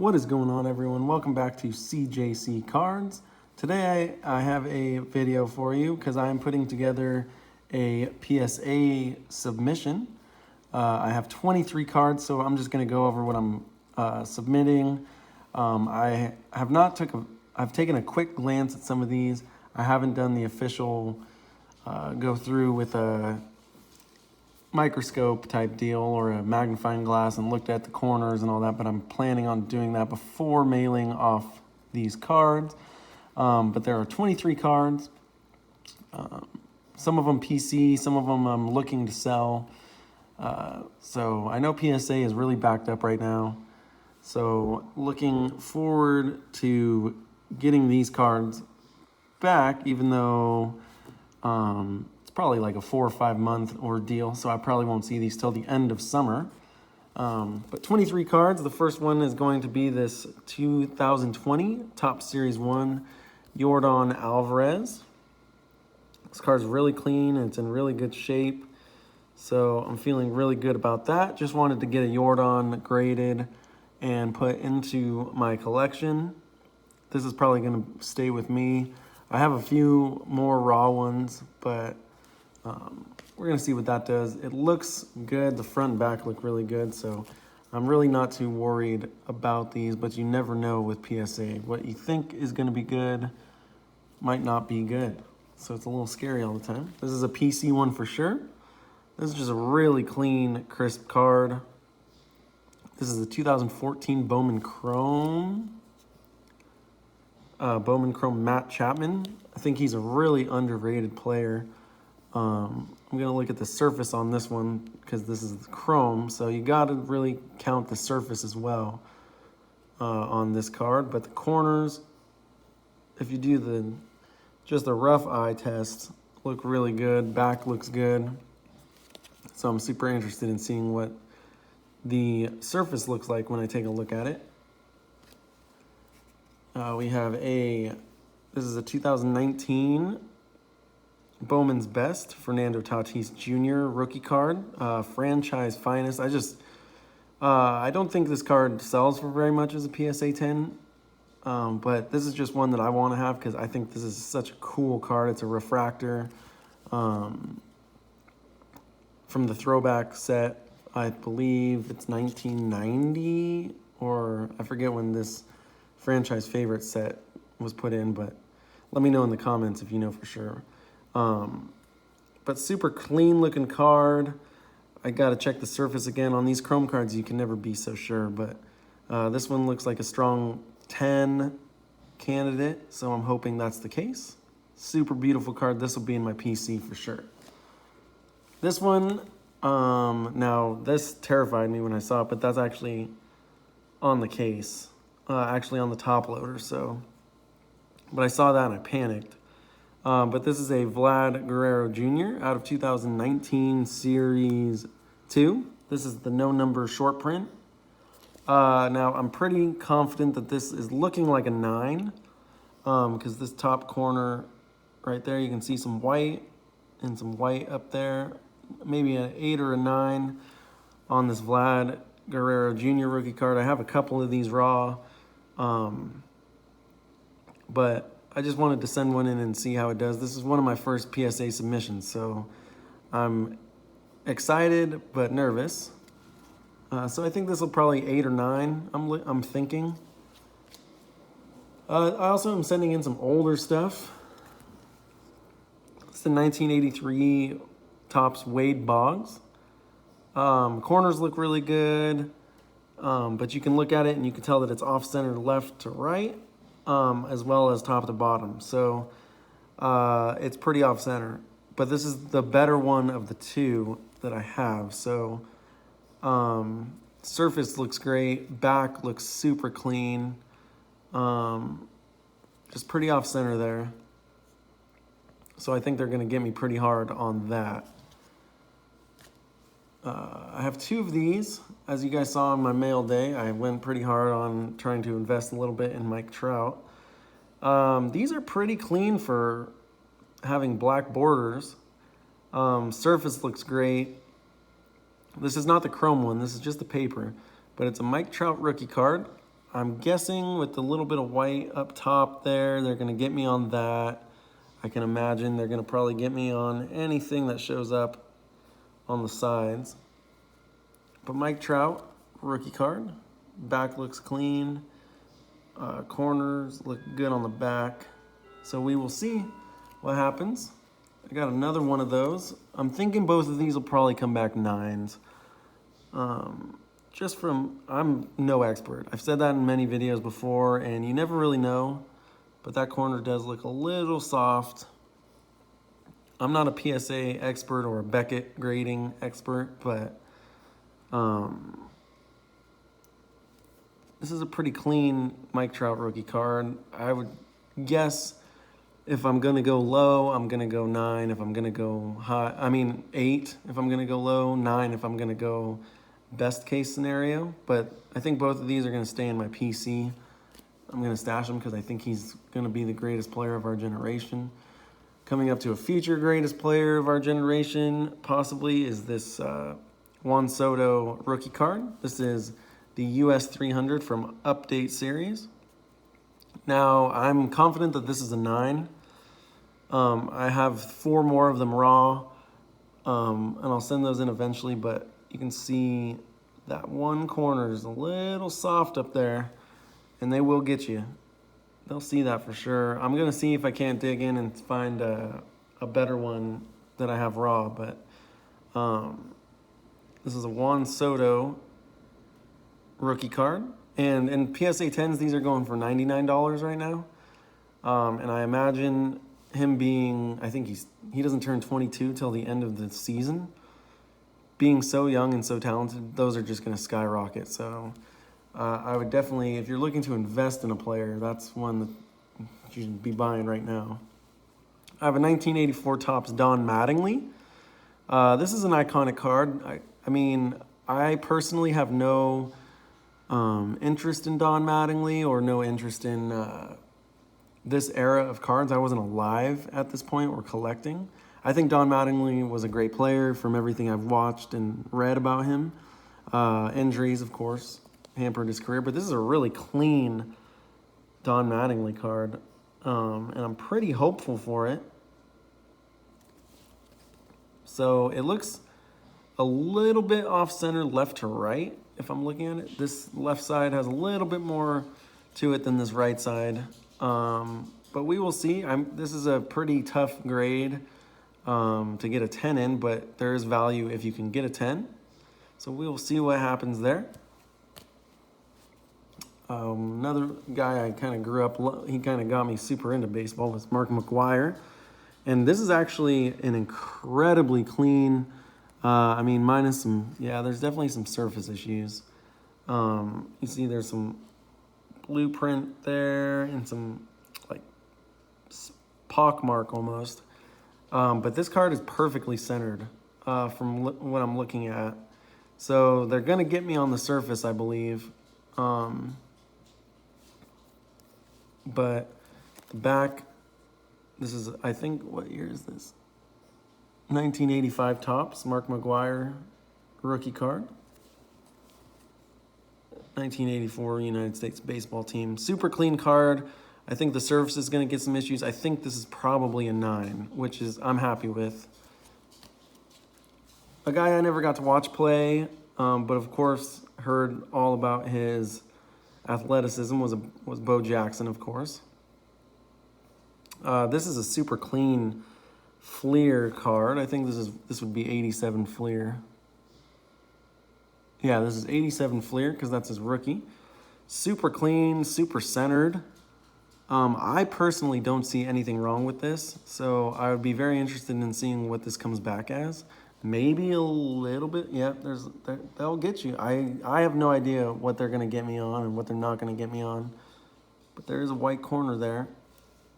What is going on, everyone? Welcome back to CJC Cards. Today I have a video for you because I am putting together a PSA submission. I have 23 cards, so I'm just going to go over what I'm submitting. I've taken a quick glance at some of these. I haven't done the official go through with a microscope type deal or a magnifying glass and looked at the corners and all that, but I'm planning on doing that before mailing off these cards. But there are 23 cards, some of them PC, some of them I'm looking to sell. So I know PSA is really backed up right now, so looking forward to getting these cards back, even though it's probably like a 4 or 5 month ordeal, so I probably won't see these till the end of summer. But 23 cards. The first one is going to be this 2020 Top Series 1 Yordan Alvarez. This card's really clean and it's in really good shape, so I'm feeling really good about that. Just wanted to get a Yordan graded and put into my collection. This is probably going to stay with me. I have a few more raw ones, but we're going to see what that does. It looks good. The front and back look really good, so I'm really not too worried about these, but you never know with PSA. What you think is going to be good might not be good, so it's a little scary all the time. This is a PC one for sure. This is just a really clean, crisp card. This is a 2014 Bowman Chrome. Bowman Chrome Matt Chapman. I think he's a really underrated player. I'm going to look at the surface on this one because this is chrome, so you got to really count the surface as well on this card. But the corners, if you do just a rough eye test, look really good. Back looks good. So I'm super interested in seeing what the surface looks like when I take a look at it. We have this is a 2019 Bowman's Best Fernando Torres Jr. rookie card, franchise finest. I don't think this card sells for very much as a PSA 10, but this is just one that I want to have because I think this is such a cool card. It's a refractor from the throwback set. I believe it's 1990, or I forget when this franchise favorite set was put in, but let me know in the comments if you know for sure. But super clean looking card. I gotta check the surface again. On these chrome cards you can never be so sure, but this one looks like a strong 10 candidate, so I'm hoping that's the case. Super beautiful card. This will be in my PC for sure. This one, now this terrified me when I saw it, but that's actually on the case, actually on the top loader, so, but I saw that and I panicked. But this is a Vlad Guerrero Jr. out of 2019 Series 2. This is the no number short print. Now, I'm pretty confident that this is looking like a 9, because this top corner right there, you can see some white and some white up there. Maybe an 8 or a 9 on this Vlad Guerrero Jr. rookie card. I have a couple of these raw, but I just wanted to send one in and see how it does. This is one of my first PSA submissions, so I'm excited but nervous. So I think this will probably 8 or 9, I'm thinking. I also am sending in some older stuff. It's the 1983 Topps Wade Boggs. Corners look really good, but you can look at it and you can tell that it's off-center left to right, as well as top to bottom. So it's pretty off-center. But this is the better one of the two that I have. So surface looks great. Back looks super clean. Just pretty off-center there. So I think they're going to get me pretty hard on that. I have 2 of these. As you guys saw on my mail day, I went pretty hard on trying to invest a little bit in Mike Trout. These are pretty clean for having black borders. Surface looks great. This is not the chrome one. This is just the paper. But it's a Mike Trout rookie card. I'm guessing with the little bit of white up top there, they're going to get me on that. I can imagine they're going to probably get me on anything that shows up on the sides. But Mike Trout, rookie card. Back looks clean. Corners look good on the back. So we will see what happens. I got another one of those. I'm thinking both of these will probably come back 9s. Just from, I'm no expert. I've said that in many videos before, and you never really know. But that corner does look a little soft. I'm not a PSA expert or a Beckett grading expert, but this is a pretty clean Mike Trout rookie card. I would guess if I'm going to go low, I'm going to go 9. If I'm going to go high, 8 if I'm going to go low, 9 if I'm going to go best case scenario. But I think both of these are going to stay in my PC. I'm going to stash him because I think he's going to be the greatest player of our generation. Coming up to a future greatest player of our generation, possibly, is this Juan Soto rookie card. This is the US 300 from Update Series. Now, I'm confident that this is a 9. I have 4 more of them raw, and I'll send those in eventually, but you can see that one corner is a little soft up there. And they will get you. They'll see that for sure. I'm going to see if I can't dig in and find a better one that I have raw. But this is a Juan Soto rookie card. And in PSA 10s, these are going for $99 right now. And I imagine him being, I think he doesn't turn 22 till the end of the season. Being so young and so talented, those are just going to skyrocket. So I would definitely, if you're looking to invest in a player, that's one that you should be buying right now. I have a 1984 Topps Don Mattingly. This is an iconic card. I personally have no interest in Don Mattingly or no interest in this era of cards. I wasn't alive at this point or collecting. I think Don Mattingly was a great player from everything I've watched and read about him. Injuries, of course, hampered his career, but this is a really clean Don Mattingly card, and I'm pretty hopeful for it. So it looks a little bit off-center left to right, if I'm looking at it. This left side has a little bit more to it than this right side, but we will see. This is a pretty tough grade to get a 10 in, but there is value if you can get a 10. So we will see what happens there. Another guy I kind of grew up, he kind of got me super into baseball, was McGwire. And this is actually an incredibly clean, minus some, there's definitely some surface issues. You see there's some blueprint there and some like pockmark almost. But this card is perfectly centered from what I'm looking at. So they're going to get me on the surface, I believe. But the back, this is, I think, what year is this? 1985 Topps, McGwire rookie card. 1984 United States baseball team. Super clean card. I think the surface is going to get some issues. I think this is probably a 9, which is I'm happy with. A guy I never got to watch play, but of course heard all about his athleticism was Bo Jackson, of course. This is a super clean Fleer card. I think this would be 87 Fleer. Yeah, this is 87 Fleer because that's his rookie. Super clean, super centered. I personally don't see anything wrong with this, so I would be very interested in seeing what this comes back as. Maybe a little bit. Yeah, they'll get you. I have no idea what they're going to get me on and what they're not going to get me on. But there is a white corner there.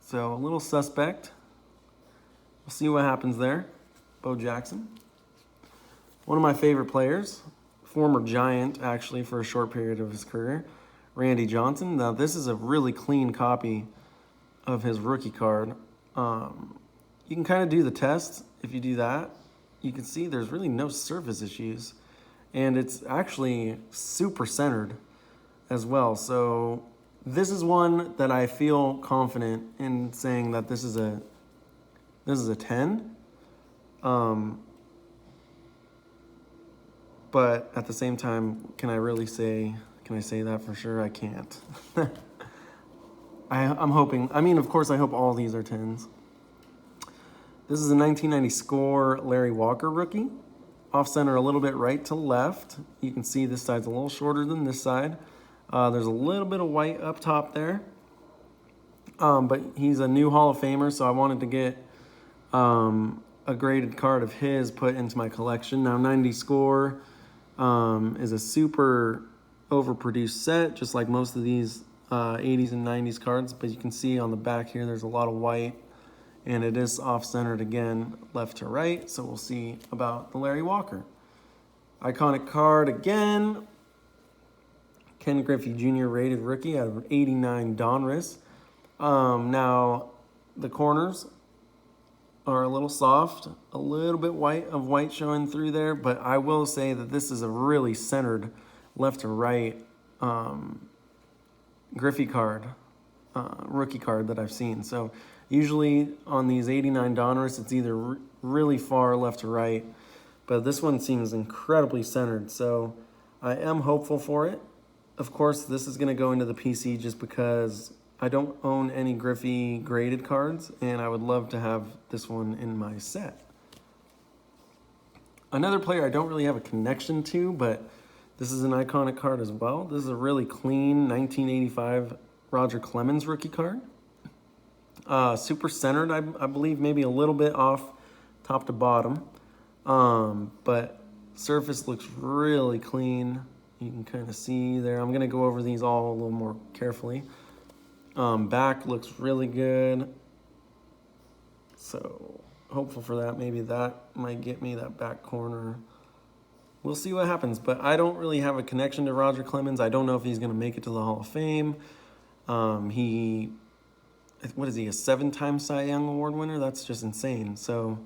So a little suspect. We'll see what happens there. Bo Jackson. One of my favorite players. Former Giant, actually, for a short period of his career. Randy Johnson. Now, this is a really clean copy of his rookie card. You can kind of do the test if you do that. You can see there's really no surface issues. And it's actually super centered as well. So this is one that I feel confident in saying that this is a 10. But at the same time, can I say that for sure? I can't. I'm hoping, of course I hope all these are 10s. This is a 1990 score Larry Walker rookie. Off center a little bit right to left. You can see this side's a little shorter than this side. There's a little bit of white up top there. But he's a new Hall of Famer, so I wanted to get a graded card of his put into my collection. Now 90 score is a super overproduced set, just like most of these 80s and 90s cards. But you can see on the back here, there's a lot of white. And it is off-centered again, left to right. So we'll see about the Larry Walker. Iconic card again. Ken Griffey Jr. rated rookie out of 89 Donruss. Now, the corners are a little soft. A little bit white showing through there. But I will say that this is a really centered left to right Griffey card, rookie card that I've seen. So usually on these 89 Donruss, it's either really far left to right, but this one seems incredibly centered, so I am hopeful for it. Of course, this is going to go into the PC just because I don't own any Griffey graded cards, and I would love to have this one in my set. Another player I don't really have a connection to, but this is an iconic card as well. This is a really clean 1985 Roger Clemens rookie card. Super centered, I believe, maybe a little bit off top to bottom. But surface looks really clean. You can kind of see there. I'm going to go over these all a little more carefully. Back looks really good. So hopeful for that. Maybe that might get me that back corner. We'll see what happens. But I don't really have a connection to Roger Clemens. I don't know if he's going to make it to the Hall of Fame. What is he, a 7-time Cy Young Award winner? That's just insane. So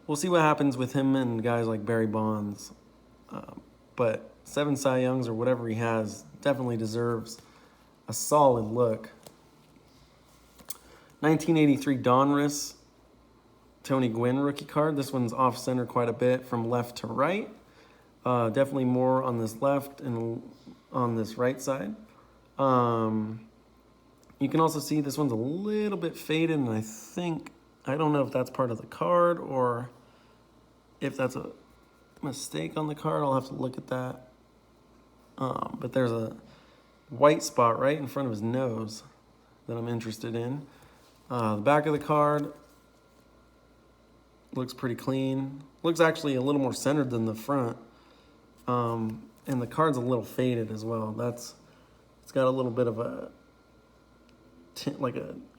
we'll see what happens with him and guys like Barry Bonds. But 7 Cy Youngs or whatever he has definitely deserves a solid look. 1983 Donruss Tony Gwynn rookie card. This one's off-center quite a bit from left to right. Definitely more on this left and on this right side. You can also see this one's a little bit faded, and I don't know if that's part of the card or if that's a mistake on the card. I'll have to look at that. But there's a white spot right in front of his nose that I'm interested in. The back of the card looks pretty clean. Looks actually a little more centered than the front. And the card's a little faded as well. It's got a little bit of a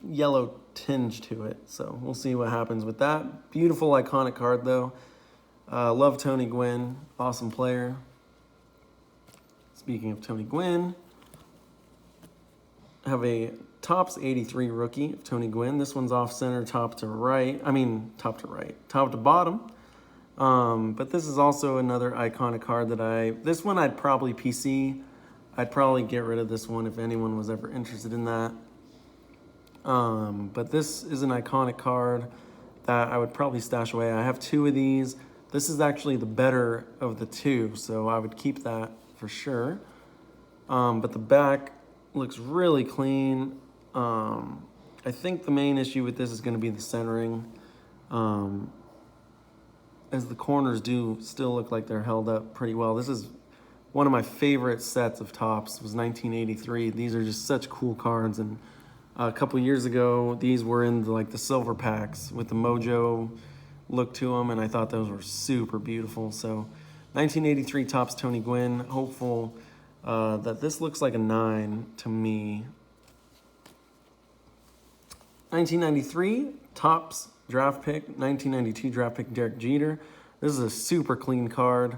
yellow tinge to it. So we'll see what happens with that. Beautiful, iconic card, though. Love Tony Gwynn. Awesome player. Speaking of Tony Gwynn, I have a Topps 83 rookie of Tony Gwynn. This one's off-center, top to bottom. But this is also another iconic card this one I'd probably PC. I'd probably get rid of this one if anyone was ever interested in that. But this is an iconic card that I would probably stash away. I have 2 of these. This is actually the better of the 2, so I would keep that for sure. But the back looks really clean. I think the main issue with this is going to be the centering, as the corners do still look like they're held up pretty well. This is one of my favorite sets of Topps. Was 1983. These are just such cool cards, and a couple years ago, these were in the silver packs with the Mojo look to them, and I thought those were super beautiful. So 1983 Topps Tony Gwynn. Hopeful that this looks like a 9 to me. 1993 Topps draft pick, 1992 draft pick Derek Jeter. This is a super clean card.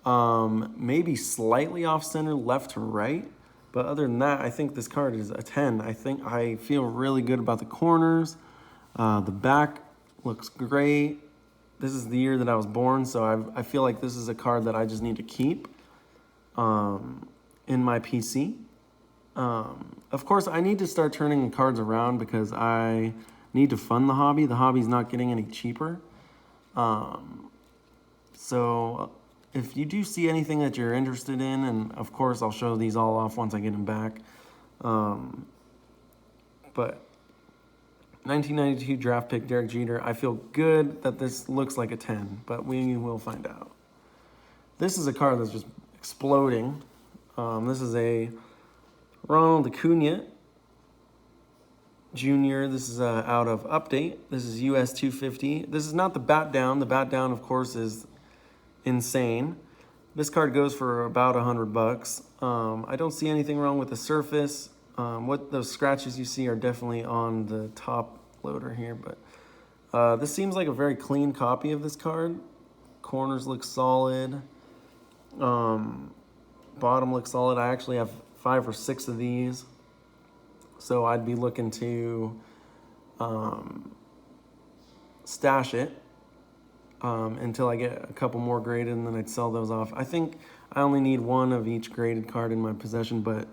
Maybe slightly off-center left to right. But other than that, I think this card is a 10. I feel really good about the corners. The back looks great. This is the year that I was born, so I feel like this is a card that I just need to keep. in my PC. Of course, I need to start turning cards around because I need to fund the hobby. The hobby's not getting any cheaper. So if you do see anything that you're interested in, and of course I'll show these all off once I get them back. But 1992 draft pick Derek Jeter, I feel good that this looks like a 10, but we will find out. This is a card that's just exploding. This is a Ronald Acuna Jr. This is out of Update. This is US 250. This is not the bat down. The bat down, of course, is insane. This card goes for about $100. I don't see anything wrong with the surface. What those scratches you see are definitely on the top loader here, but this seems like a very clean copy of this card. Corners look solid. Bottom looks solid. I actually have 5 or 6 of these, so I'd be looking to stash it until I get a couple more graded, and then I'd sell those off. I think I only need 1 of each graded card in my possession, but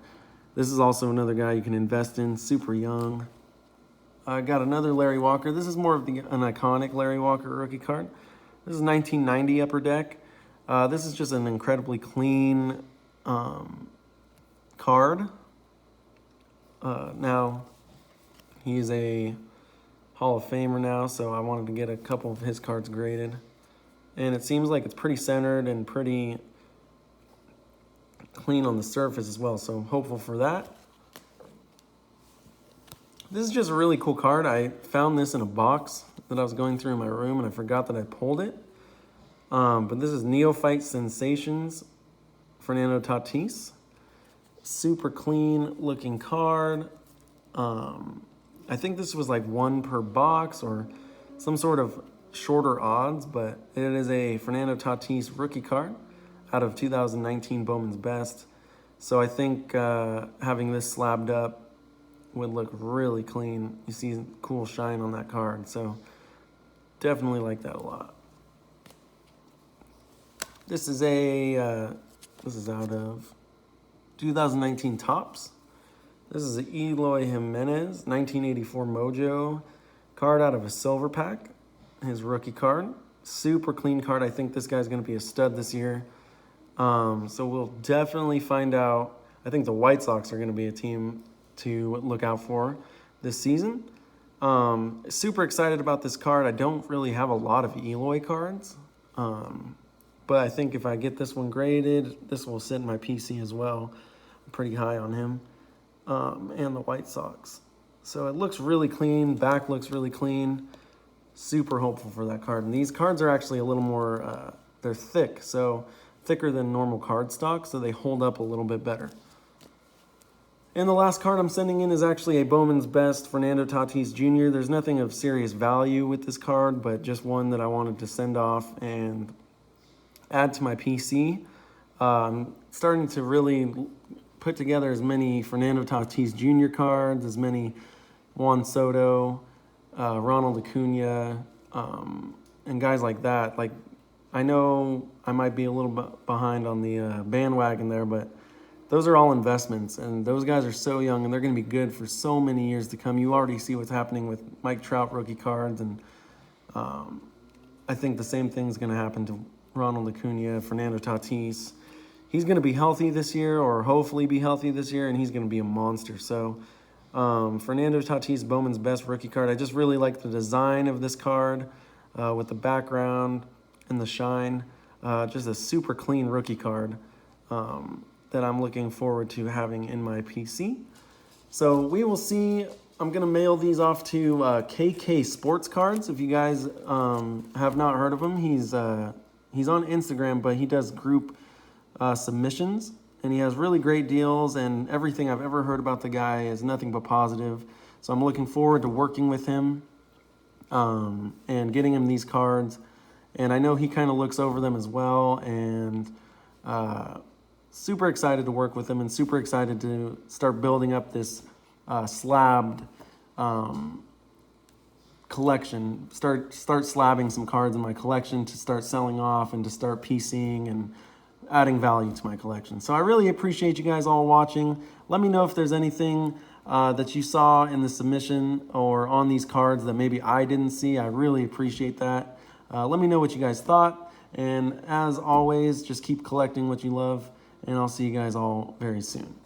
this is also another guy you can invest in, super young. I got another Larry Walker. This is more of an iconic Larry Walker rookie card. This is 1990 Upper Deck. This is just an incredibly clean card. Now, he's a Hall of Famer now, so I wanted to get a couple of his cards graded. And it seems like it's pretty centered and pretty clean on the surface as well, so I'm hopeful for that. This is just a really cool card. I found this in a box that I was going through in my room, and I forgot that I pulled it. But this is Neophyte Sensations, Fernando Tatis. Super clean looking card. I think this was like 1 per box or some sort of shorter odds, but it is a Fernando Tatis rookie card out of 2019 Bowmans Best. So I think having this slabbed up would look really clean. You see cool shine on that card, so definitely like that a lot. This is out of 2019 Topps. This is an Eloy Jimenez 1984 Mojo card out of a silver pack. His rookie card, super clean card. I think this guy's going to be a stud this year. So we'll definitely find out. I think the White Sox are going to be a team to look out for this season. Super excited about this card. I don't really have a lot of Eloy cards, but I think if I get this one graded, this will sit in my PC as well. I'm pretty high on him and the White Sox. So it looks really clean. Back looks really clean. Super hopeful for that card. And these cards are actually a little more, they're thick, so thicker than normal cardstock, so they hold up a little bit better. And the last card I'm sending in is actually a Bowman's Best Fernando Tatis Jr. There's nothing of serious value with this card, but just one that I wanted to send off and add to my PC. Starting to really put together as many Fernando Tatis Jr. cards, as many Juan Soto, Ronald Acuna, and guys like that. Like, I know I might be a little bit behind on the bandwagon there, but those are all investments, and those guys are so young, and they're going to be good for so many years to come. You already see what's happening with Mike Trout rookie cards, and I think the same thing is going to happen to Ronald Acuna, Fernando Tatis. He's going to be healthy this year, or hopefully be healthy this year, and he's going to be a monster. So Fernando Tatis, Bowman's Best rookie card. I just really like the design of this card with the background and the shine. Just a super clean rookie card that I'm looking forward to having in my PC. So we will see. I'm going to mail these off to KK Sports Cards. If you guys have not heard of him, he's on Instagram, but he does group submissions, and he has really great deals, and everything I've ever heard about the guy is nothing but positive. So I'm looking forward to working with him and getting him these cards. And I know he kind of looks over them as well, and super excited to work with him, and super excited to start building up this slabbed collection. Start slabbing some cards in my collection to start selling off and to start PCing and adding value to my collection. So I really appreciate you guys all watching. Let me know if there's anything that you saw in the submission or on these cards that maybe I didn't see. I really appreciate that. Let me know what you guys thought. And as always, just keep collecting what you love. And I'll see you guys all very soon.